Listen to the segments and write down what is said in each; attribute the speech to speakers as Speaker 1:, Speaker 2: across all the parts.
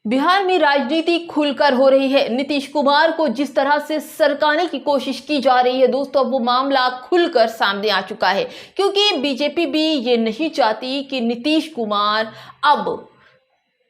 Speaker 1: बिहार में राजनीति खुलकर हो रही है। नीतीश कुमार को जिस तरह से सरकाने की कोशिश की जा रही है दोस्तों, अब वो मामला खुलकर सामने आ चुका है, क्योंकि बीजेपी भी ये नहीं चाहती कि नीतीश कुमार अब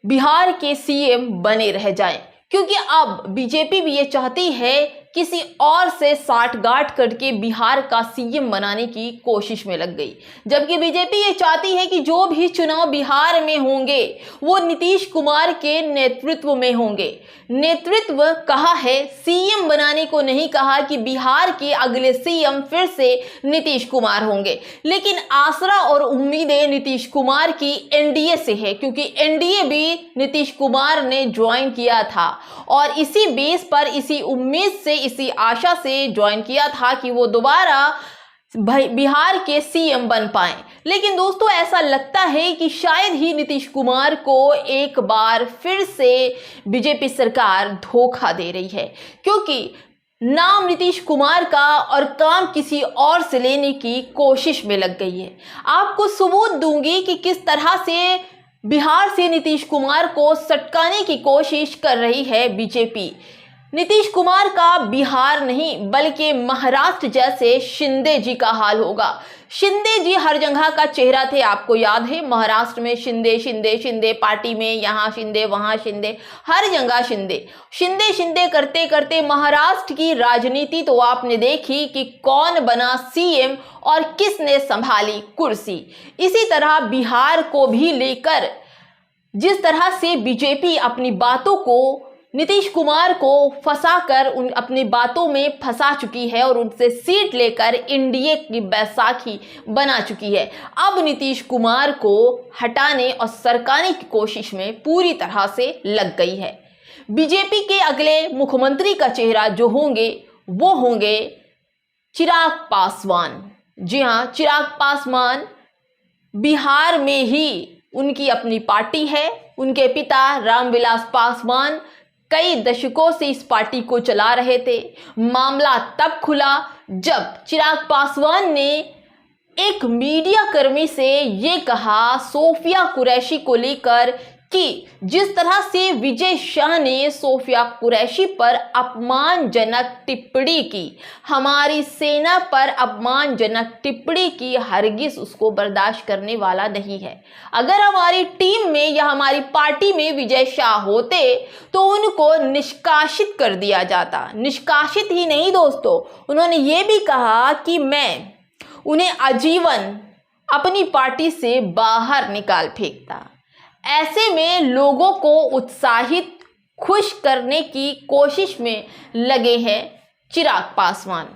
Speaker 1: बिहार के सीएम बने रह जाएं, क्योंकि अब बीजेपी भी ये चाहती है किसी और से साठगांठ करके बिहार का सीएम बनाने की कोशिश में लग गई। जबकि बीजेपी ये चाहती है कि जो भी चुनाव बिहार में होंगे वो नीतीश कुमार के नेतृत्व में होंगे। नेतृत्व कहा है, सीएम बनाने को नहीं कहा कि बिहार के अगले सीएम फिर से नीतीश कुमार होंगे। लेकिन आसरा और उम्मीदें नीतीश कुमार की एनडीए से है, क्योंकि एनडीए भी नीतीश कुमार ने ज्वाइन किया था और इसी बेस पर, इसी उम्मीद से, इसी आशा से ज्वाइन किया था कि वो दोबारा बिहार के सीएम बन पाए। लेकिन दोस्तों ऐसा लगता है कि शायद ही नीतीश कुमार को एक बार फिर से बीजेपी सरकार धोखा दे रही है, क्योंकि नाम नीतीश कुमार का और काम किसी और से लेने की कोशिश में लग गई है। आपको सबूत दूंगी कि किस तरह से बिहार से नीतीश कुमार को सटकाने की कोशिश कर रही है बीजेपी। नीतीश कुमार का बिहार नहीं बल्कि महाराष्ट्र जैसे शिंदे जी का हाल होगा। शिंदे जी हर जगह का चेहरा थे, आपको याद है, महाराष्ट्र में शिंदे शिंदे शिंदे, पार्टी में यहाँ शिंदे वहाँ शिंदे, हर जगह शिंदे शिंदे शिंदे करते करते महाराष्ट्र की राजनीति तो आपने देखी कि कौन बना सीएम और किसने संभाली कुर्सी। इसी तरह बिहार को भी लेकर जिस तरह से बीजेपी अपनी बातों को, नीतीश कुमार को फंसाकर उन अपनी बातों में फंसा चुकी है और उनसे सीट लेकर एनडीए की बैसाखी बना चुकी है। अब नीतीश कुमार को हटाने और सरकाने की कोशिश में पूरी तरह से लग गई है। बीजेपी के अगले मुख्यमंत्री का चेहरा जो होंगे वो होंगे चिराग पासवान। जी हाँ, चिराग पासवान बिहार में ही उनकी अपनी पार्टी है। उनके पिता रामविलास पासवान कई दशकों से इस पार्टी को चला रहे थे। मामला तब खुला जब चिराग पासवान ने एक मीडिया कर्मी से ये कहा, सोफिया कुरैशी को लेकर, कि जिस तरह से विजय शाह ने सोफिया कुरैशी पर अपमानजनक टिप्पणी की, हमारी सेना पर अपमानजनक टिप्पणी की, हरगिज उसको बर्दाश्त करने वाला नहीं है। अगर हमारी टीम में या हमारी पार्टी में विजय शाह होते तो उनको निष्कासित कर दिया जाता। निष्कासित ही नहीं दोस्तों, उन्होंने ये भी कहा कि मैं उन्हें आजीवन अपनी पार्टी से बाहर निकाल फेंकता। ऐसे में लोगों को उत्साहित, खुश करने की कोशिश में लगे हैं चिराग पासवान।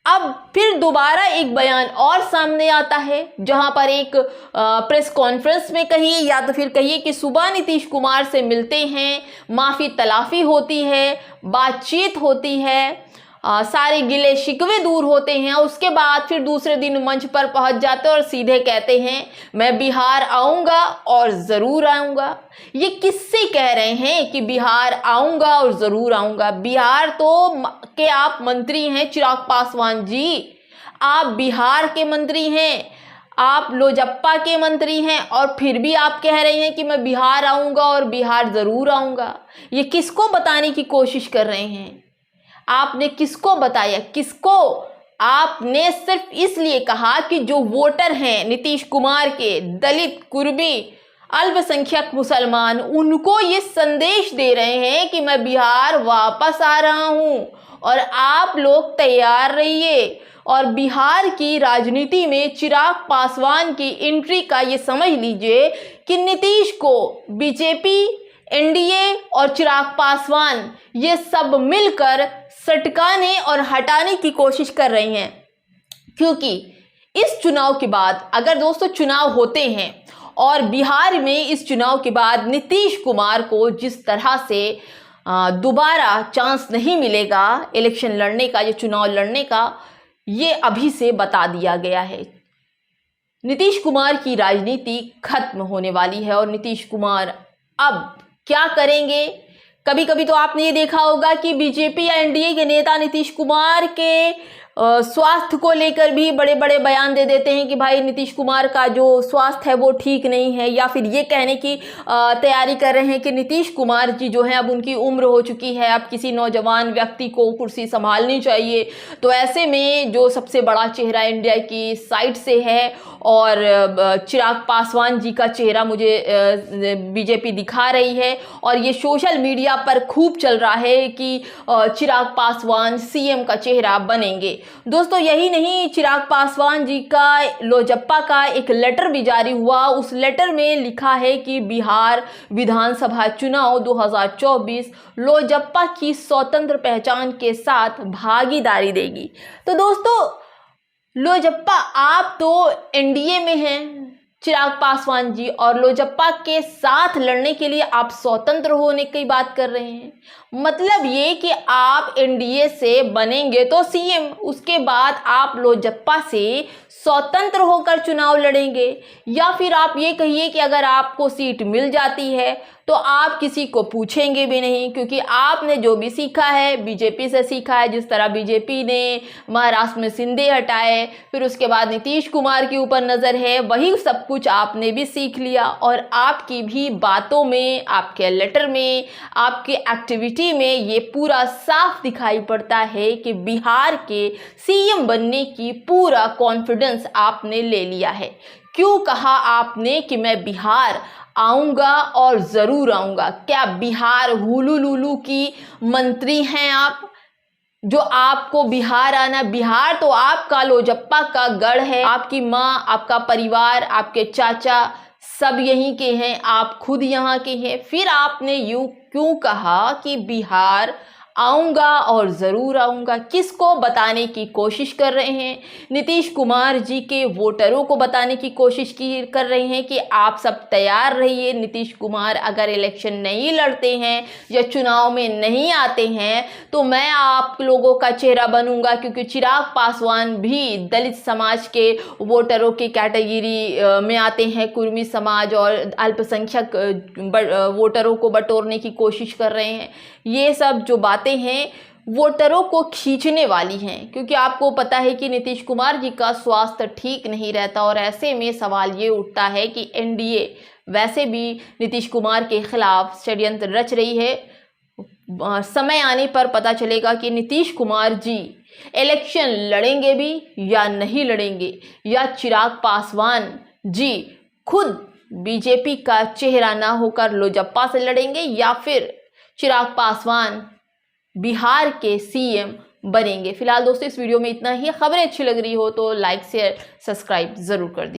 Speaker 1: अब फिर दोबारा एक बयान और सामने आता है, जहां पर एक प्रेस कॉन्फ्रेंस में कहिए या तो फिर कहिए कि सुबह नीतीश कुमार से मिलते हैं, माफ़ी तलाफी होती है, बातचीत होती है, सारे गिले शिकवे दूर होते हैं। उसके बाद फिर दूसरे दिन मंच पर पहुंच जाते हैं और सीधे कहते हैं मैं बिहार आऊँगा और ज़रूर आऊँगा। ये किससे कह रहे हैं कि बिहार आऊँगा और ज़रूर आऊँगा? बिहार तो के आप मंत्री हैं चिराग पासवान जी, आप बिहार के मंत्री हैं, आप लोजप्पा के मंत्री हैं, और फिर भी आप कह रहे हैं कि मैं बिहार आऊँगा और बिहार ज़रूर आऊँगा। ये किसको बताने की कोशिश कर रहे हैं? आपने किसको बताया? किसको? आपने सिर्फ इसलिए कहा कि जो वोटर हैं नीतीश कुमार के, दलित, कुर्मी, अल्पसंख्यक मुसलमान, उनको ये संदेश दे रहे हैं कि मैं बिहार वापस आ रहा हूं और आप लोग तैयार रहिए। और बिहार की राजनीति में चिराग पासवान की एंट्री का ये समझ लीजिए कि नीतीश को बीजेपी, एनडीए और चिराग पासवान ये सब मिलकर सटकाने और हटाने की कोशिश कर रही हैं। क्योंकि इस चुनाव के बाद, अगर दोस्तों चुनाव होते हैं और बिहार में इस चुनाव के बाद नीतीश कुमार को जिस तरह से दोबारा चांस नहीं मिलेगा इलेक्शन लड़ने का, ये चुनाव लड़ने का, ये अभी से बता दिया गया है। नीतीश कुमार की राजनीति खत्म होने वाली है और नीतीश कुमार अब क्या करेंगे? कभी कभी तो आपने ये देखा होगा कि बीजेपी या एनडीए के नेता नीतीश कुमार के स्वास्थ्य को लेकर भी बड़े बड़े बयान दे देते हैं कि भाई नीतीश कुमार का जो स्वास्थ्य है वो ठीक नहीं है, या फिर ये कहने की तैयारी कर रहे हैं कि नीतीश कुमार जी जो है अब उनकी उम्र हो चुकी है, अब किसी नौजवान व्यक्ति को कुर्सी संभालनी चाहिए। तो ऐसे में जो सबसे बड़ा चेहरा इंडिया की साइड से है और चिराग पासवान जी का चेहरा मुझे बीजेपी दिखा रही है, और ये सोशल मीडिया पर खूब चल रहा है कि चिराग पासवान सीएम का चेहरा बनेंगे। दोस्तों यही नहीं, चिराग पासवान जी का लोजप्पा का एक लेटर भी जारी हुआ। उस लेटर में लिखा है कि बिहार विधानसभा चुनाव 2024 लोजप्पा की स्वतंत्र पहचान के साथ भागीदारी देगी। तो दोस्तों लोजप्पा आप तो एनडीए में हैं चिराग पासवान जी, और लोजप्पा के साथ लड़ने के लिए आप स्वतंत्र होने की बात कर रहे हैं। मतलब ये कि आप एनडीए से बनेंगे तो सीएम, उसके बाद आप लोजप्पा से स्वतंत्र होकर चुनाव लड़ेंगे, या फिर आप ये कहिए कि अगर आपको सीट मिल जाती है तो आप किसी को पूछेंगे भी नहीं, क्योंकि आपने जो भी सीखा है बीजेपी से सीखा है। जिस तरह बीजेपी ने महाराष्ट्र में शिंदे हटाए, फिर उसके बाद नीतीश कुमार के ऊपर नज़र है, वही सब कुछ आपने भी सीख लिया। और आपकी भी बातों में, आपके लेटर में, आपके एक्टिविटी में ये पूरा साफ दिखाई पड़ता है कि बिहार के सीएम बनने की पूरा कॉन्फिडेंस आपने ले लिया है। क्यों कहा आपने कि मैं बिहार आऊंगा और ज़रूर आऊंगा? क्या बिहार हुलू लुलू की मंत्री हैं आप, जो आपको बिहार आना? बिहार तो आपका लोजप्पा का गढ़ है। आपकी माँ, आपका परिवार, आपके चाचा सब यहीं के हैं, आप खुद यहाँ के हैं। फिर आपने यूँ क्यों कहा कि बिहार आऊँगा और ज़रूर आऊँगा? किसको बताने की कोशिश कर रहे हैं? नीतीश कुमार जी के वोटरों को बताने की कोशिश कर रहे हैं कि आप सब तैयार रहिए, नीतीश कुमार अगर इलेक्शन नहीं लड़ते हैं या चुनाव में नहीं आते हैं तो मैं आप लोगों का चेहरा बनूंगा। क्योंकि चिराग पासवान भी दलित समाज के वोटरों की कैटेगरी में आते हैं, कुर्मी समाज और अल्पसंख्यक वोटरों को बटोरने की कोशिश कर रहे हैं। ये सब जो बातें हैं वोटरों को खींचने वाली हैं, क्योंकि आपको पता है कि नीतीश कुमार जी का स्वास्थ्य ठीक नहीं रहता। और ऐसे में सवाल ये उठता है कि एनडीए वैसे भी नीतीश कुमार के खिलाफ षड्यंत्र रच रही है। समय आने पर पता चलेगा कि नीतीश कुमार जी इलेक्शन लड़ेंगे भी या नहीं लड़ेंगे, या चिराग पासवान जी खुद बीजेपी का चेहरा ना होकर लोजप्पा से लड़ेंगे, या फिर चिराग पासवान बिहार के सीएम बनेंगे। फिलहाल दोस्तों इस वीडियो में इतना ही। खबरें अच्छी लग रही हो तो लाइक शेयर सब्सक्राइब जरूर कर दीजिए।